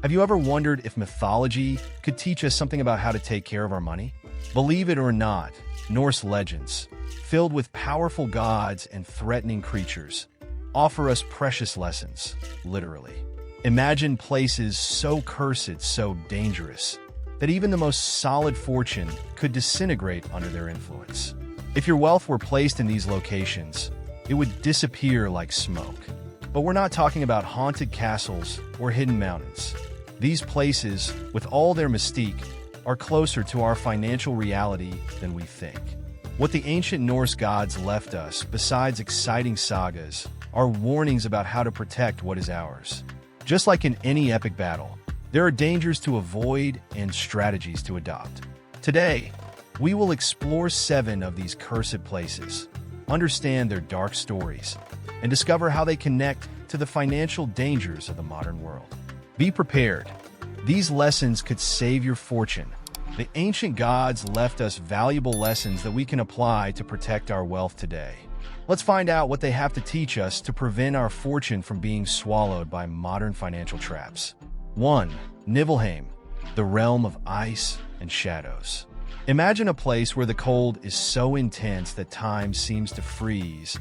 Have you ever wondered if mythology could teach us something about how to take care of our money? Believe it or not, Norse legends, filled with powerful gods and threatening creatures, offer us precious lessons, literally. Imagine places so cursed, so dangerous, that even the most solid fortune could disintegrate under their influence. If your wealth were placed in these locations, it would disappear like smoke. But we're not talking about haunted castles or hidden mountains. These places, with all their mystique, are closer to our financial reality than we think. What the ancient Norse gods left us, besides exciting sagas, are warnings about how to protect what is ours. Just like in any epic battle, there are dangers to avoid and strategies to adopt. Today, we will explore 7 of these cursed places, understand their dark stories, and discover how they connect to the financial dangers of the modern world. Be prepared. These lessons could save your fortune. The ancient gods left us valuable lessons that we can apply to protect our wealth today. Let's find out what they have to teach us to prevent our fortune from being swallowed by modern financial traps. 1. Niflheim, the realm of ice and shadows. Imagine a place where the cold is so intense that time seems to freeze,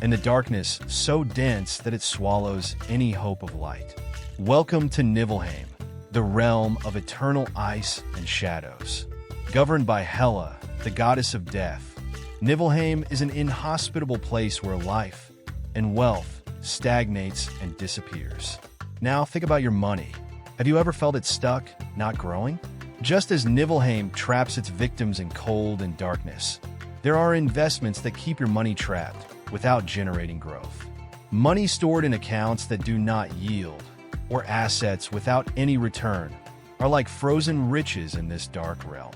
and the darkness so dense that it swallows any hope of light. Welcome to Niflheim, the realm of eternal ice and shadows. Governed by Hela, the goddess of death, Niflheim is an inhospitable place where life and wealth stagnates and disappears. Now think about your money. Have you ever felt it stuck, not growing? Just as Niflheim traps its victims in cold and darkness, there are investments that keep your money trapped without generating growth. Money stored in accounts that do not yield, or assets without any return, are like frozen riches in this dark realm.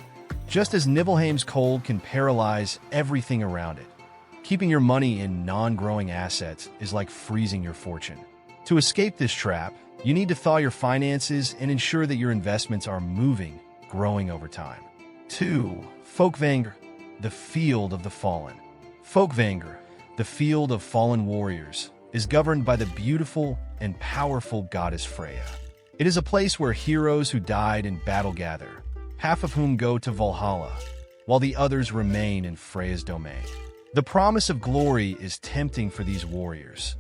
Just as Niflheim's cold can paralyze everything around it, keeping your money in non-growing assets is like freezing your fortune. To escape this trap, you need to thaw your finances and ensure that your investments are moving, growing over time. 2. Folkvanger, the Field of the Fallen. Folkvanger, the Field of Fallen Warriors, is governed by the beautiful and powerful goddess Freya. It is a place where heroes who died in battle gather, half of whom go to Valhalla, while the others remain in Freya's domain. The promise of glory is tempting for these warriors,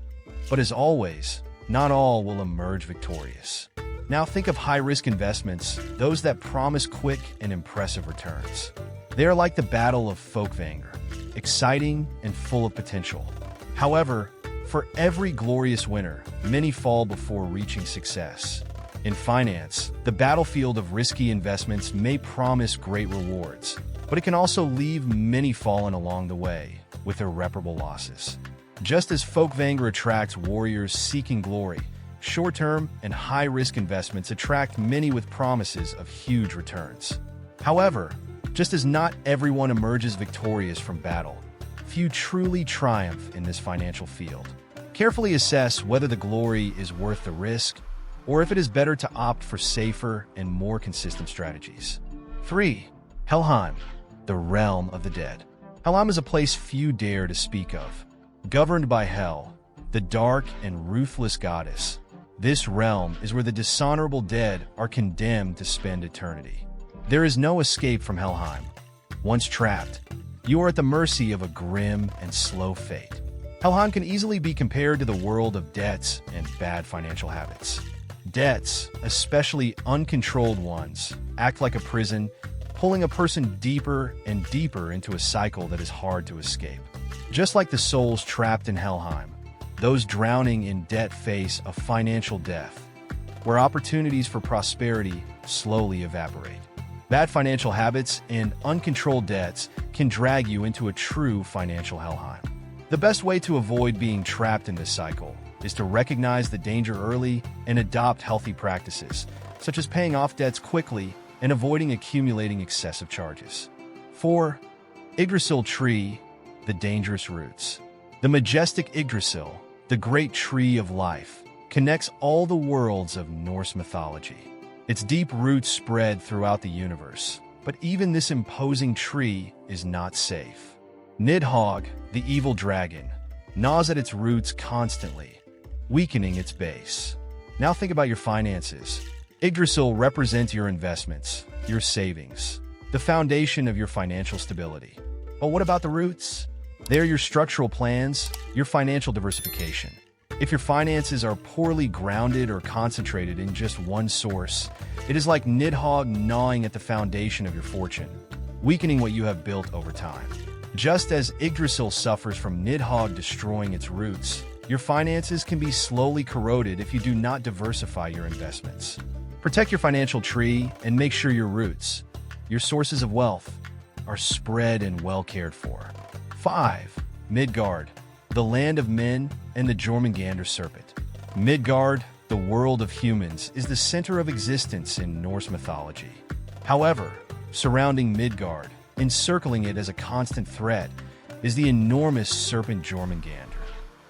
but as always, not all will emerge victorious. Now think of high-risk investments, those that promise quick and impressive returns. They are like the Battle of Folkvanger, exciting and full of potential. However, for every glorious winner, many fall before reaching success. In finance, the battlefield of risky investments may promise great rewards, but it can also leave many fallen along the way, with irreparable losses. Just as Folkvanger attracts warriors seeking glory, short-term and high-risk investments attract many with promises of huge returns. However, just as not everyone emerges victorious from battle, few truly triumph in this financial field. Carefully assess whether the glory is worth the risk, or if it is better to opt for safer and more consistent strategies. 3. Helheim, the realm of the dead. Helheim is a place few dare to speak of. Governed by Hel, the dark and ruthless goddess, this realm is where the dishonorable dead are condemned to spend eternity. There is no escape from Helheim. Once trapped, you are at the mercy of a grim and slow fate. Helheim can easily be compared to the world of debts and bad financial habits. Debts, especially uncontrolled ones, act like a prison, pulling a person deeper and deeper into a cycle that is hard to escape. Just like the souls trapped in Helheim, those drowning in debt face a financial death, where opportunities for prosperity slowly evaporate. Bad financial habits and uncontrolled debts can drag you into a true financial Helheim. The best way to avoid being trapped in this cycle is to recognize the danger early and adopt healthy practices, such as paying off debts quickly and avoiding accumulating excessive charges. 4. Yggdrasil tree, the dangerous roots. The majestic Yggdrasil, the great tree of life, connects all the worlds of Norse mythology. Its deep roots spread throughout the universe, but even this imposing tree is not safe. Nidhogg, the evil dragon, gnaws at its roots constantly, weakening its base. Now think about your finances. Yggdrasil represents your investments, your savings, the foundation of your financial stability. But what about the roots? They're your structural plans, your financial diversification. If your finances are poorly grounded or concentrated in just one source, it is like Nidhogg gnawing at the foundation of your fortune, weakening what you have built over time. Just as Yggdrasil suffers from Nidhogg destroying its roots, your finances can be slowly corroded if you do not diversify your investments. Protect your financial tree and make sure your roots, your sources of wealth, are spread and well cared for. 5. Midgard, the land of men and the Jormungandr serpent. Midgard, the world of humans, is the center of existence in Norse mythology. However, surrounding Midgard, encircling it as a constant threat, is the enormous serpent Jormungandr.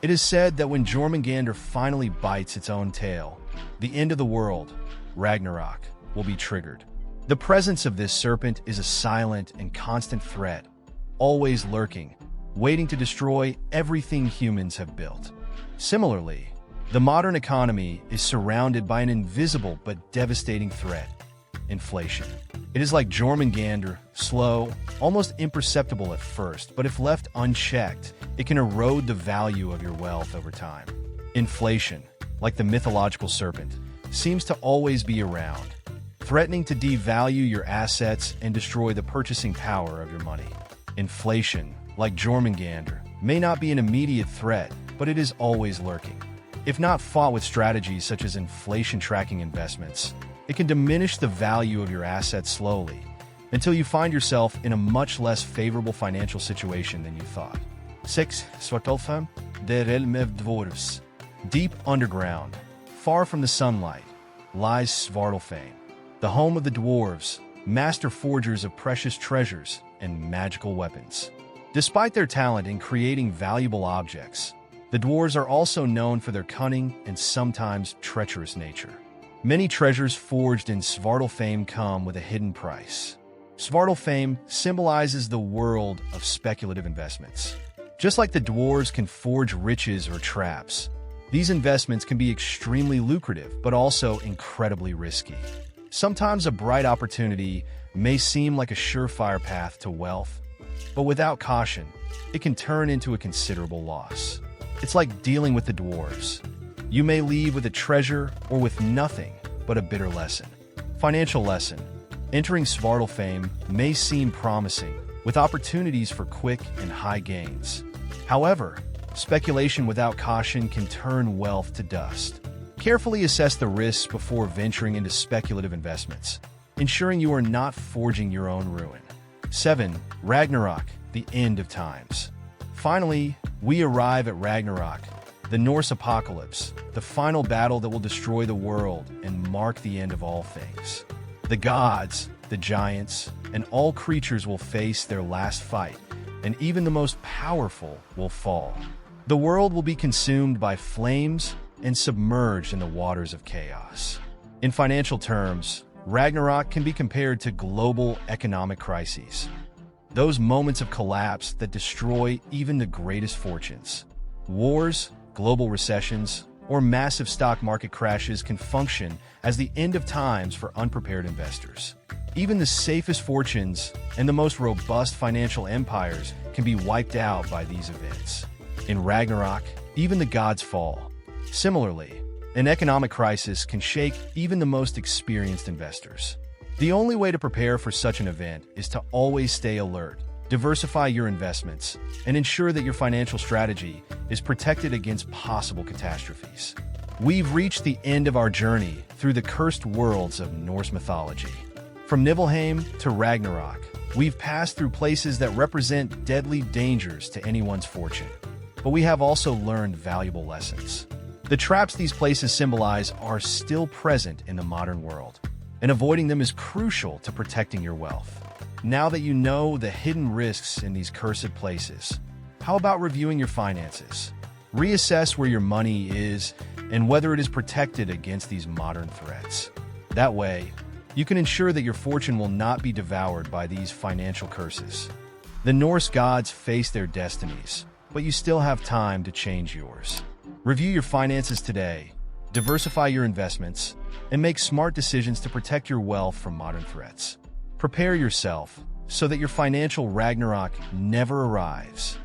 It is said that when Jormungandr finally bites its own tail, the end of the world, Ragnarok, will be triggered. The presence of this serpent is a silent and constant threat, always lurking, waiting to destroy everything humans have built. Similarly, the modern economy is surrounded by an invisible but devastating threat: inflation. It is like Jormungandr, slow, almost imperceptible at first, but if left unchecked, it can erode the value of your wealth over time. Inflation, like the mythological serpent, seems to always be around, threatening to devalue your assets and destroy the purchasing power of your money. Inflation, like Jormungandr, may not be an immediate threat, but it is always lurking. If not fought with strategies such as inflation-tracking investments, it can diminish the value of your assets slowly, until you find yourself in a much less favorable financial situation than you thought. 6. Svartalfheim, the realm of dwarves. Deep underground, far from the sunlight, lies Svartalfheim, the home of the dwarves, master forgers of precious treasures and magical weapons. Despite their talent in creating valuable objects, the dwarves are also known for their cunning and sometimes treacherous nature. Many treasures forged in Svartalfheim come with a hidden price. Svartalfheim symbolizes the world of speculative investments. Just like the dwarves can forge riches or traps, these investments can be extremely lucrative but also incredibly risky. Sometimes a bright opportunity may seem like a surefire path to wealth, but without caution, it can turn into a considerable loss. It's like dealing with the dwarves. You may leave with a treasure or with nothing but a bitter lesson. Financial lesson. Entering Svartalfheim may seem promising, with opportunities for quick and high gains. However, speculation without caution can turn wealth to dust. Carefully assess the risks before venturing into speculative investments, ensuring you are not forging your own ruin. 7. Ragnarok, the end of times. Finally, we arrive at Ragnarok, the Norse apocalypse, the final battle that will destroy the world and mark the end of all things. The gods, the giants, and all creatures will face their last fight, and even the most powerful will fall. The world will be consumed by flames and submerged in the waters of chaos. In financial terms, Ragnarok can be compared to global economic crises. Those moments of collapse that destroy even the greatest fortunes. Wars, global recessions, or massive stock market crashes can function as the end of times for unprepared investors. Even the safest fortunes and the most robust financial empires can be wiped out by these events. In Ragnarok, even the gods fall. Similarly, an economic crisis can shake even the most experienced investors. The only way to prepare for such an event is to always stay alert, diversify your investments, and ensure that your financial strategy is protected against possible catastrophes. We've reached the end of our journey through the cursed worlds of Norse mythology. From Nibelheim to Ragnarok, we've passed through places that represent deadly dangers to anyone's fortune. But we have also learned valuable lessons. The traps these places symbolize are still present in the modern world, and avoiding them is crucial to protecting your wealth. Now that you know the hidden risks in these cursed places, how about reviewing your finances? Reassess where your money is and whether it is protected against these modern threats. That way, you can ensure that your fortune will not be devoured by these financial curses. The Norse gods face their destinies, but you still have time to change yours. Review your finances today, diversify your investments, and make smart decisions to protect your wealth from modern threats. Prepare yourself so that your financial Ragnarok never arrives.